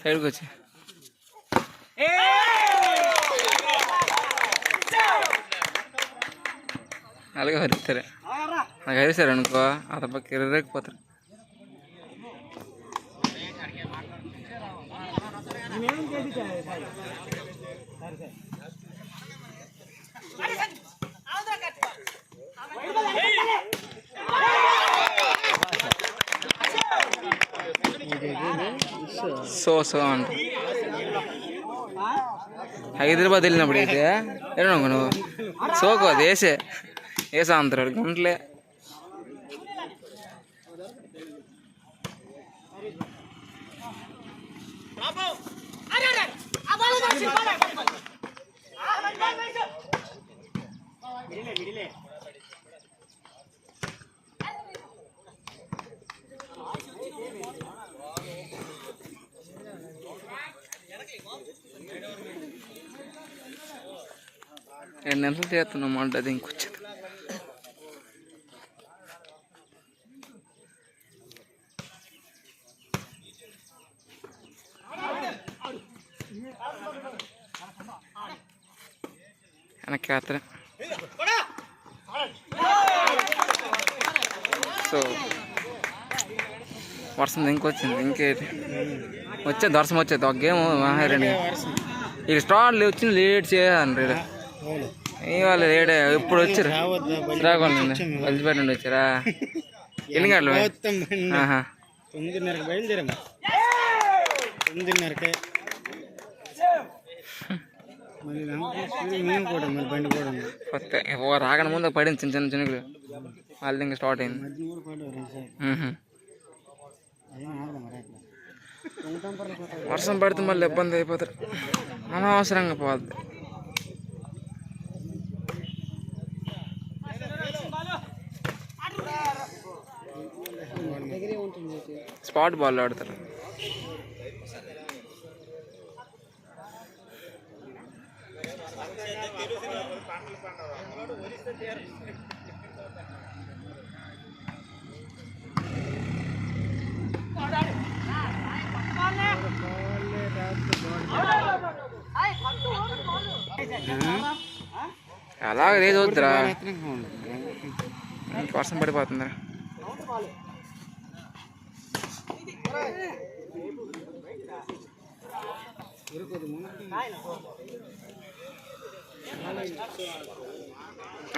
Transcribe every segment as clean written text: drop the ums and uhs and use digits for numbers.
సైడ్కి వచ్చి అలాగే హరిస్తారు. నాకు హరిస్తారు అనుకో అతని పక్క ఎర్రకపోతారు. సో అంట హైదరాబాద్ వెళ్ళినప్పుడు అయితే ఏమనుకో నువ్వు సోకో అది వేసా అంటారు గంటలే. రెండు నిమిషాలు చేస్తున్నాం మాట అది ఇంకొచ్చేది. వెనక్కి వేస్తారు. సో వర్షం ఇంకొచ్చింది. ఇంకేది వచ్చేది వర్షం వచ్చేది. ఒక గేమ్ రెండు ఇక స్టార్ట్ వచ్చింది. లేట్ చేయాలి ఇవాళ లేట్. ఇప్పుడు వచ్చారు శ్రీకాకుళం నుండి వలిసిపేట నుండి వచ్చారా? ఎన్ని గంటలు? 9:30 బయలుదేరాము. 9:30కే మేము కూడా మళ్ళీ బండి కూడా రాకన ముందు పడింది చిన్న చిన్న చిన్నకులు. వాళ్ళది ఇంకా స్టార్ట్ అయింది. వర్షం పడితే మళ్ళీ ఇబ్బంది అయిపోతారు. అనవసరంగా పోద్ది. స్పాట్ బాల్ ఆడతారు. అలాగే లేదు వద్దురా, వర్షం పడిపోతుందిరా.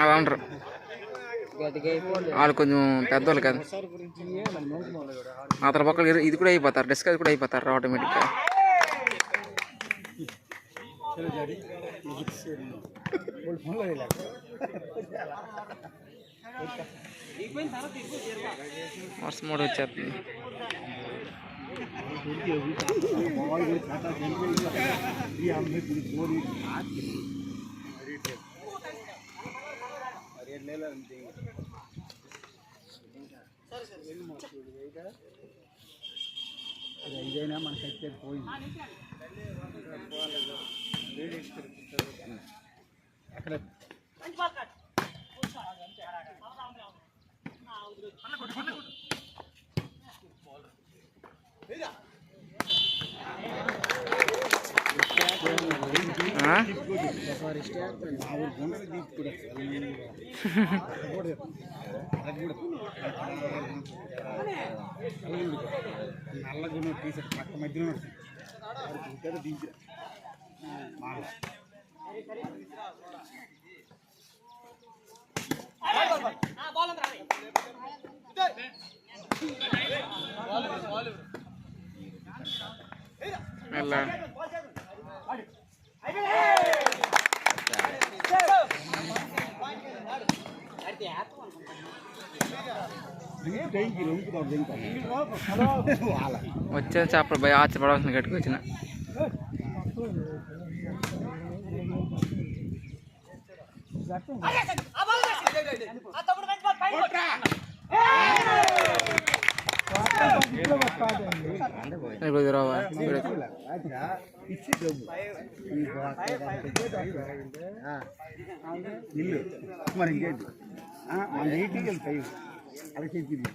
అలా అంటారు వాళ్ళు కొంచెం పెద్దవాళ్ళు కదా. అతని పక్కన ఇది కూడా అయిపోతారు, డిస్కస్ కూడా అయిపోతారు ఆటోమేటిక్గా. వర్షం కూడా వచ్చేస్తుంది. ఇదైనా మనకైతే పోయింది. అక్కడ నల్లగున్న టీషర్ట్ పక్క మధ్యలో దించి వచ్చే చేపలు భయ ఆచపడాల్సిన గట్టుకు వచ్చిన ఇప్పుడు రావా ఇల్లు మరి ఇంకేంటి మన ఇంటికి వెళ్తాయి అలా చెప్పింది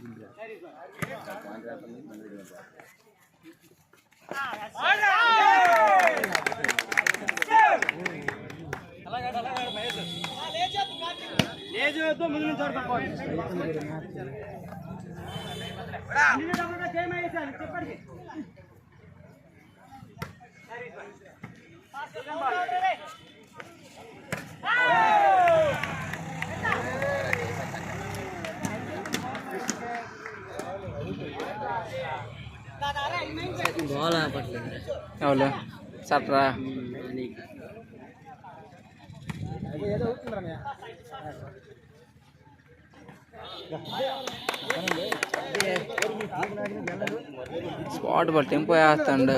అవును సట్రా స్పాట్ బాల్ టెంపో వేస్తాడు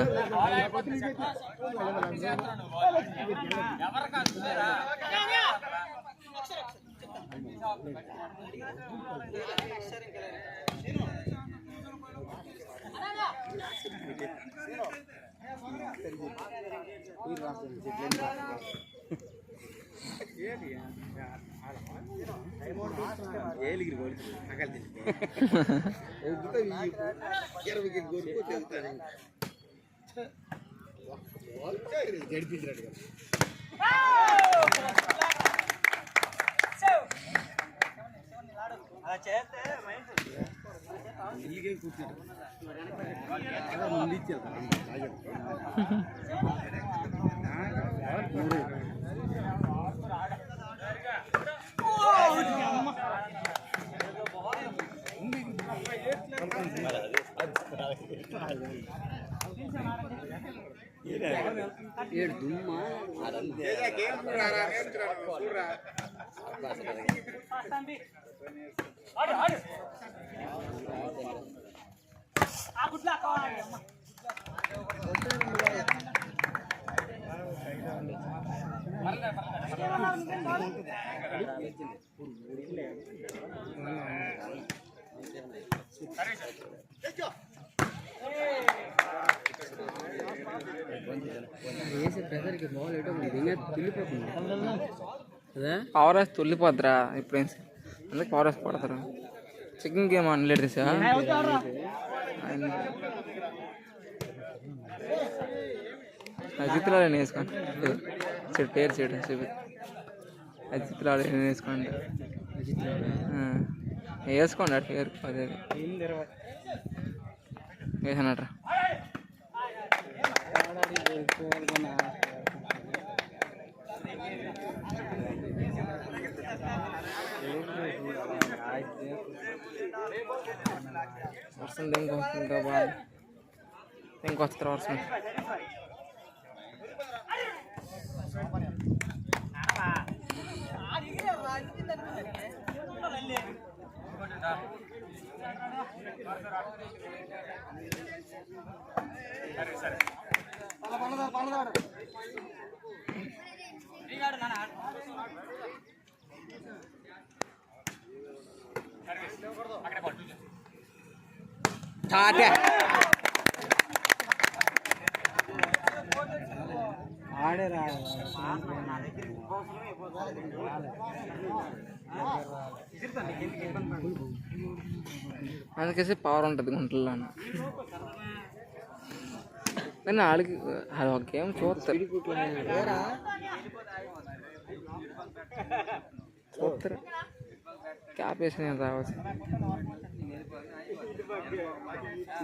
పవర్ వేసి తుల్లిపోద్దురా ఇప్పుడు అందుకే పవర్ వేసి పడతారు చికెన్ గేమ్ అనలేడు తీసా అజిత్రాలు వేసుకోండి చెడు పేరు చెడు చూపి అజిత్రాలు వేసుకోండి వేసుకోండి అటు పేరు అదే వేసానట్రా వర్షం ఇంకొస్తుందా బాగా ఇంకొస్తారు వర్షం ఆడేరా అందుకేసి పవర్ ఉంటుంది గుంటల్లో కానీ వాళ్ళకి అది ఒక గేమ్ చూస్తారు చూస్తారు క్యాప్ వేసి నేను రావచ్చు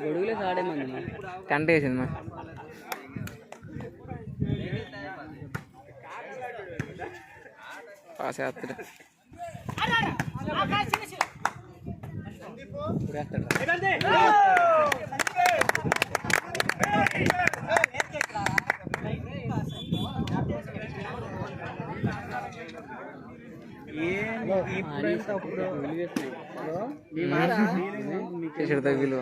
గొడుగులే ఆడేమంది టెంట్ వేసింది మా పాస్ చేస్తాడు చేసాడు విలువ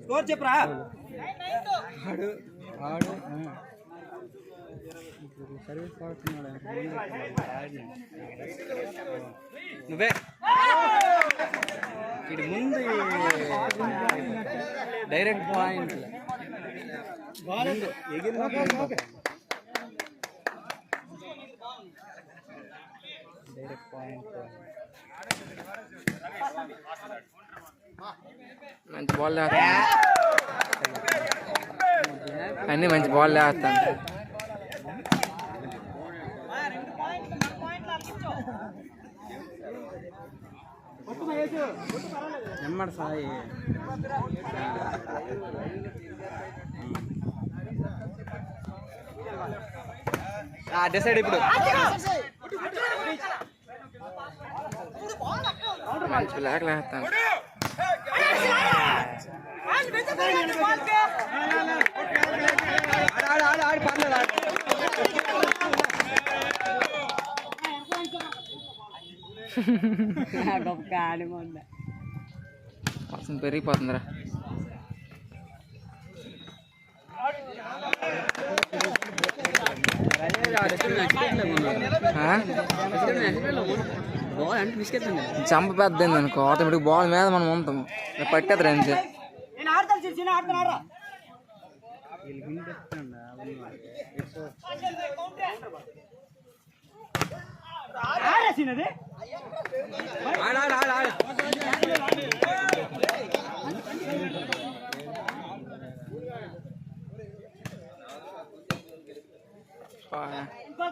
స్కోర్ చెప్పరా ఆడు సర్వీస్ పడుతున్నాడు నువ్వే ఇటు ముందు డైరెక్ట్ పాయింట్ డైరెక్ట్ పాయింట్ మంచి బాల్ లేస్తాను అన్నీ మంచి బాల్ లేస్తాను నెమ్మడి సాయి డిసైడ్ ఇప్పుడు మంచి బ్లాక్ లేస్తాను ఆడి పర్లేదు గొప్ప ఆడిపోండి వర్షం పెరిగిపోతుందిరా చంప పెద్ద అనుకో ఆటోమేటిక్ బాల్ మీద మనం ఉంటాం పట్టేద్దరు అంతే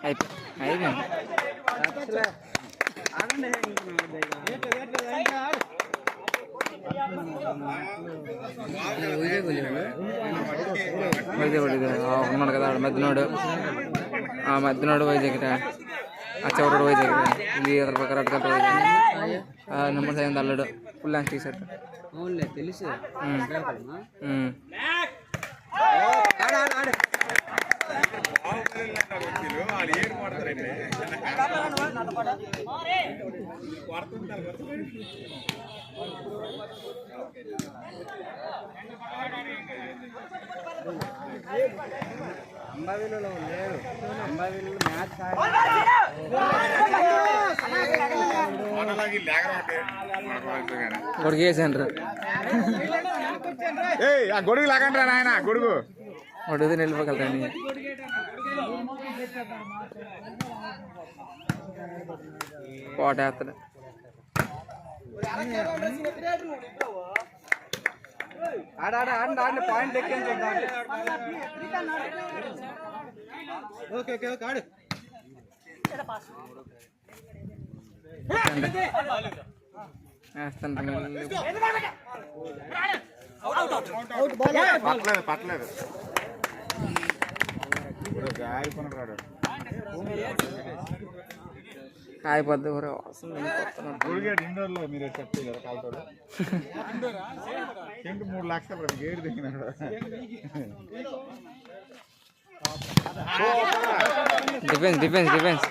అయిపోయింది ఉన్నాడు కదా మధ్యనోడు మధ్యనోడు వైజాగ్ ఆ చివరి వైజాగ్ ఇది అతని పక్క red colour Vizag number sign అల్లుడు ఫుల్ ల్యాంగ్ టీ షర్ట్ తెలుసు అంబావిలో లేరు అంబావిలో మ్యాచ్ గొడుగు వేసాను ఆ గొడుగు లాగండి రా నాయన గొడుగు గొడుగు నిలిపోగలరండి కోటేస్తాడు ఆడ పాయింట్ ఎక్కించుకుంటాం ఓకే ఓకే ఓకే ఆడు పట్టలేదు పట్టలేదు ఆగిపోయినాడు ఆగిపోద్ది గుడిగేట్ ఇండోర్లో మీరు చెప్పలేదు కాలుతో 3 లక్షలు గేట్ దిగినాడు డిఫెన్స్ డిఫెన్స్ డిఫెన్స్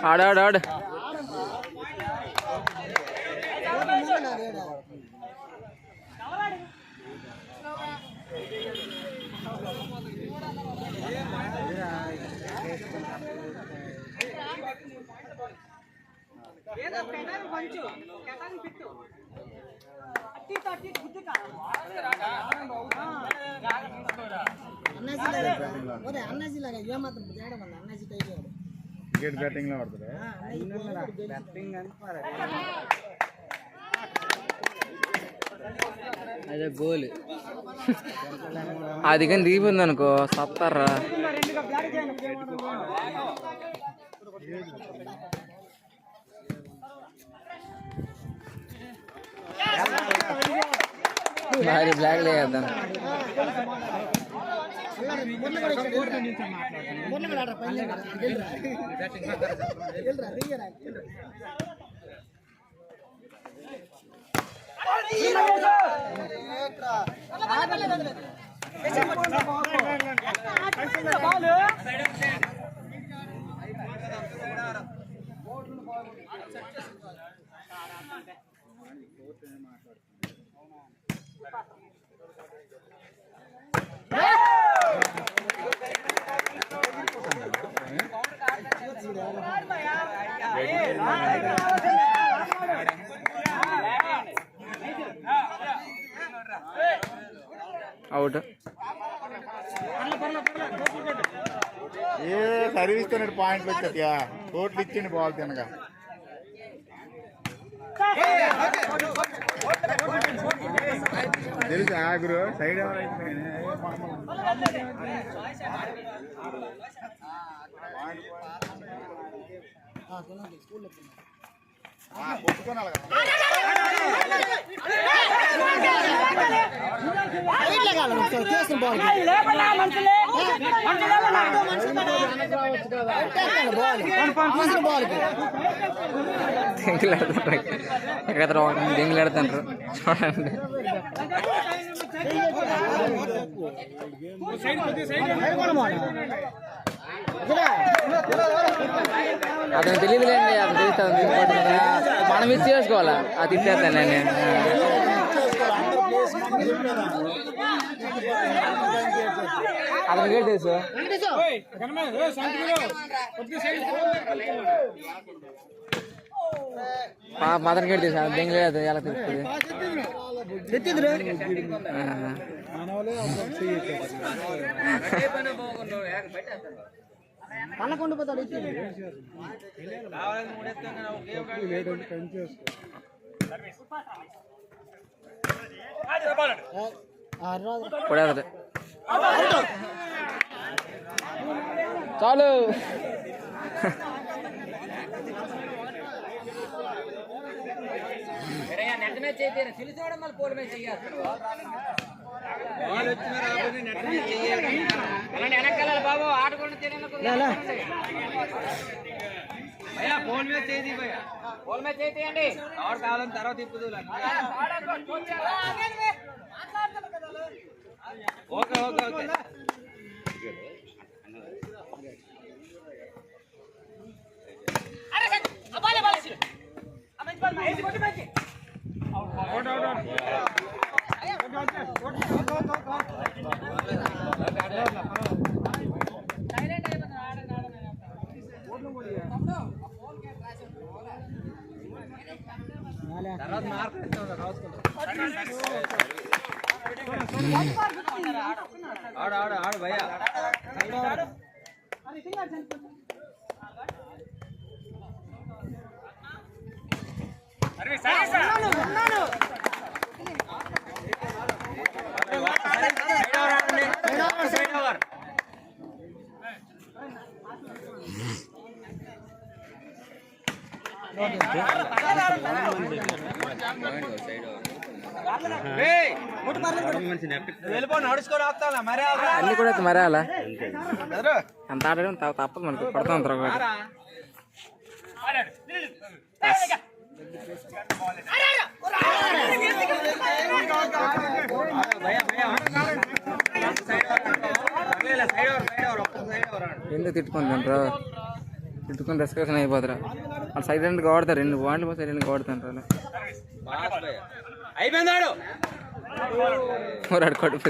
ఆడు ఆడు ఆడు గేట్ బ్యాటింగ్ లో పడుతుంది బ్యాటింగ్ అని అదే గోల్. అది కానీ దిగిపోయింది అనుకో సత్తారా. భారీ బ్లాక్ లేద్దాం. అవుట్. ఏ సర్వీస్ తో పాయింట్లు వచ్చాయా, కోట్లు ఇచ్చిండి బాల్ తినగా. తెలుసు ఆగురు సైడ్ ఎవరైతే ఒప్పుకోనాలి కదా. దెంగులాడుతుండ్రు చూడండి. అతను తెలియదులేండి, అతను తెలుస్తుంది. మనం ఇది చేసుకోవాలా, అది తిట్టేస్తాను నేను. అతనికి తెలుసు. అతనికి తెలుసు, దెంగలేదు ఎలా తెలుస్తుంది. చాలు. బాబు ఆడుకుంటూ పోల్ మీద చేయండి, పోల్ మీద చేయండి. ఎవరు కావాలని తర్వాత తిప్పుదు. Okay okay okay. ఆడు ఆడు ఆడు భయ్యా. అన్ని కూడా మరేలా అంత ఆడడం తప్పదు మనకు, పడతాం తర్వాత. ఎందుకు తిట్టుకుంటారు, తిట్టుకుని డిస్కషన్ అయిపోతారా. వాళ్ళు సైలెంట్గా వాడతారు, 2 పాయింట్లు పోతే సైలెంట్గా వాడుతుంటారు. అయిపోయిందాడు కడుపు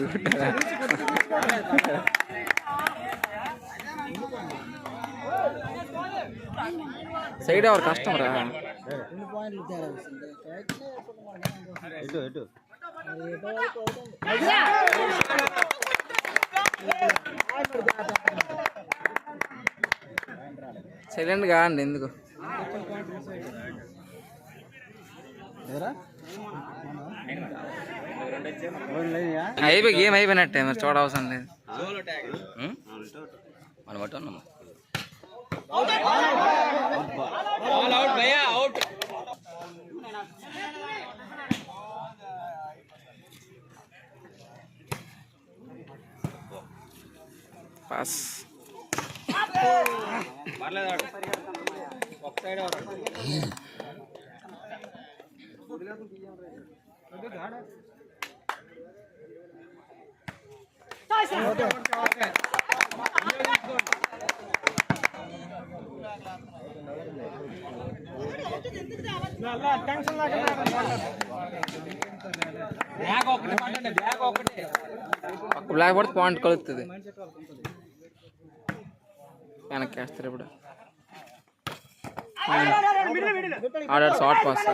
సైడ్ ఎవరు కష్టం రా. సైలెంట్ గా అండి, ఎందుకు అయిపోయి గేమ్ అయిపోయినట్టే మరి చూడవసరం లేదు. పాస్ బ్లాక్ పడితే పాయింట్ కలుగుతుంది. వెనక్కి వేస్తారు ఇప్పుడు. ఆడాడు షార్ట్ పాస్.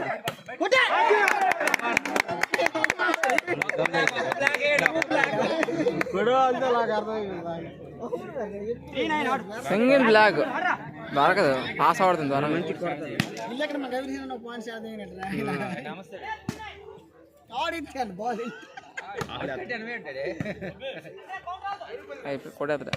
సింగిల్ బ్లాక్ దొరకదు, పాస్ ఆడుతుంది దొరక. అయిపోయి కొడేదా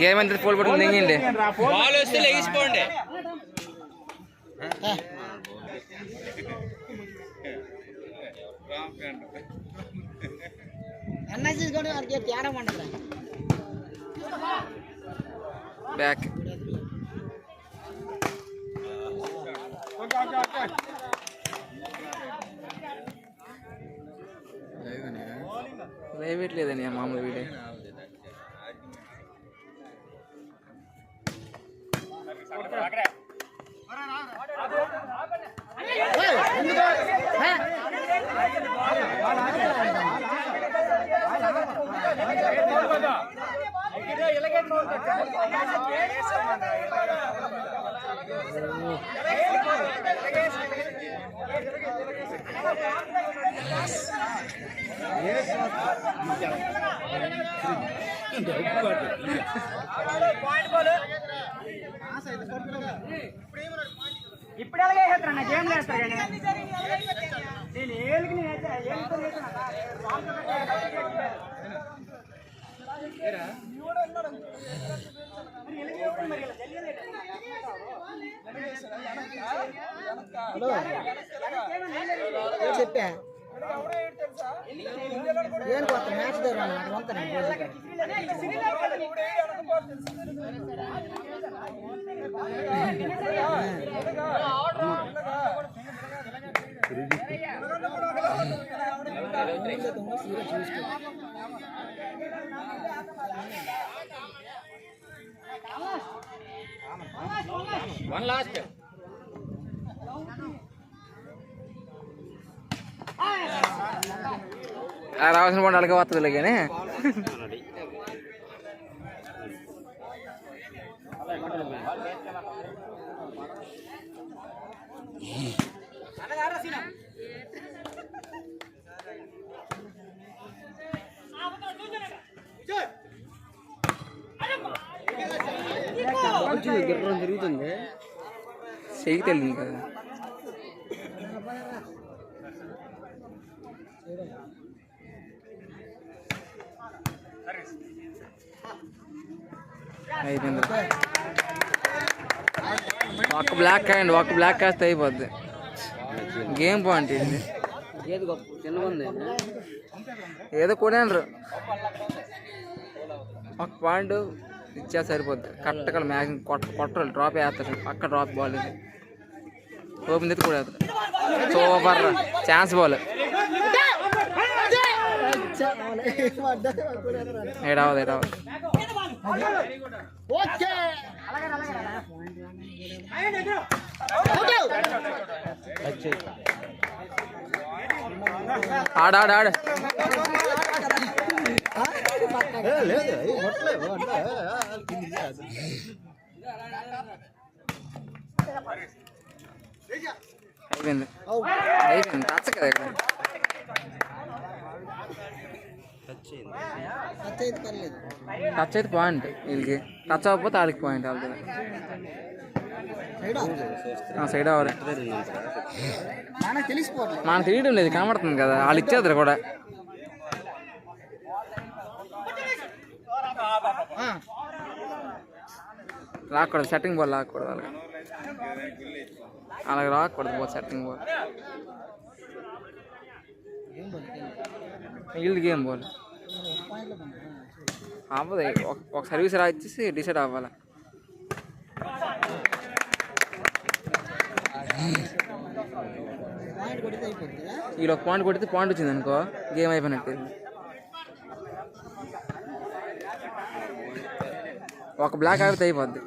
గేమ్ అంతా ఫుల్ పట్టుకుని దింగండి. బ్యాక్ లేవేట్లేదని మామూలు వీడియో. ఇప్పుడు అలాగే వేస్తాను నా గేమ్ వేస్తారు కానీ నేను ఏళ్ళకి చెప్పా ఏం కొత్త మ్యాచ్ దగ్గర వన్ లాస్ట్ రావాల్సిన పండు అలాగే వస్తుంది కానీ గిర్రం తిరుగుతుంది, చెయ్యి తెలియదు కదా. అయిపోయింది. ఒక బ్లాక్ అయ్యండి, ఒక బ్లాక్ కాస్తే అయిపోద్ది. గేమ్ పాయింట్ ఇది. ఏదో కొనేరు ఒక పాయింట్ ఇచ్చా సరిపోద్ది. కరెక్ట్గా మ్యాక్సిమం కొట్టరు, డ్రాప్ వేస్తారు. పక్క డ్రాప్ బాల్ ఇది ఓపెన్ తెచ్చి కూడా వేస్తారు. Super chance ball. ఏడావదు ఏడావదు. ఆడ ఆడ ఆడ అయిపోయింది అయిపోయింది. టచ్ కదా ఇక్కడ. టచ్ అయితే పాయింట్ వీళ్ళకి, టచ్ అవ్వకపోతే వాళ్ళకి పాయింట్ వాళ్ళకి. సైడ్ అవ్వాలి, మనకు తెలియడం లేదు, కనబడుతుంది కదా, వాళ్ళు ఇచ్చేద్దరు కూడా. రాకూడదు, సెట్టింగ్ బాల్ రాకూడదు వాళ్ళకి, అలాగే రాకూడదు బాల్, సెట్టింగ్ బాల్. వీళ్ళది గేమ్ బాల్ అవ్వదు, ఒక సర్వీస్ రా ఇచ్చేసి డిసైడ్ అవ్వాలి. వీళ్ళు ఒక పాయింట్ కొడితే పాయింట్ వచ్చింది అనుకో, గేమ్ అయిపోయినట్టు. ఒక బ్లాక్ ఆగితే అయిపోద్ది.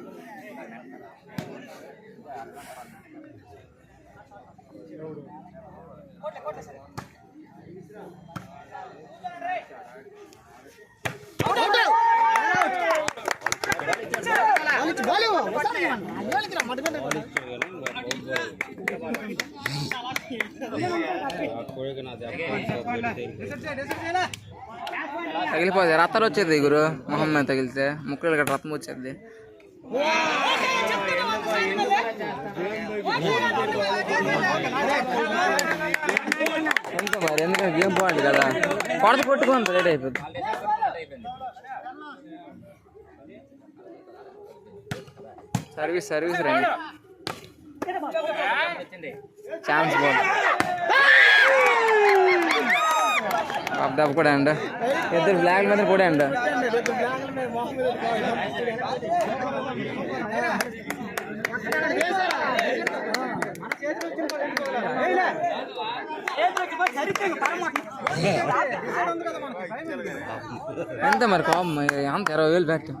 తగిలిపోద్ది, రత్తాలు వచ్చేది గురు, మొహం మీద తగిలితే ముక్కలు గట్రా రత్నం వచ్చేది. ఎంత మరి, ఎందుకంటే గేమ్ పాయింట్ కదా, కొడత కొట్టుకుంది రెడీ అయిపోద్ది. సర్వీస్ రండి, ఛాన్స్ బాల్ అబ్దాబ్ కూడా అండి, ఇద్దరు బ్లాక్ మీద కూడా అండి. ఎంత మరి కోపం, అంత 20,000 బ్యాట్.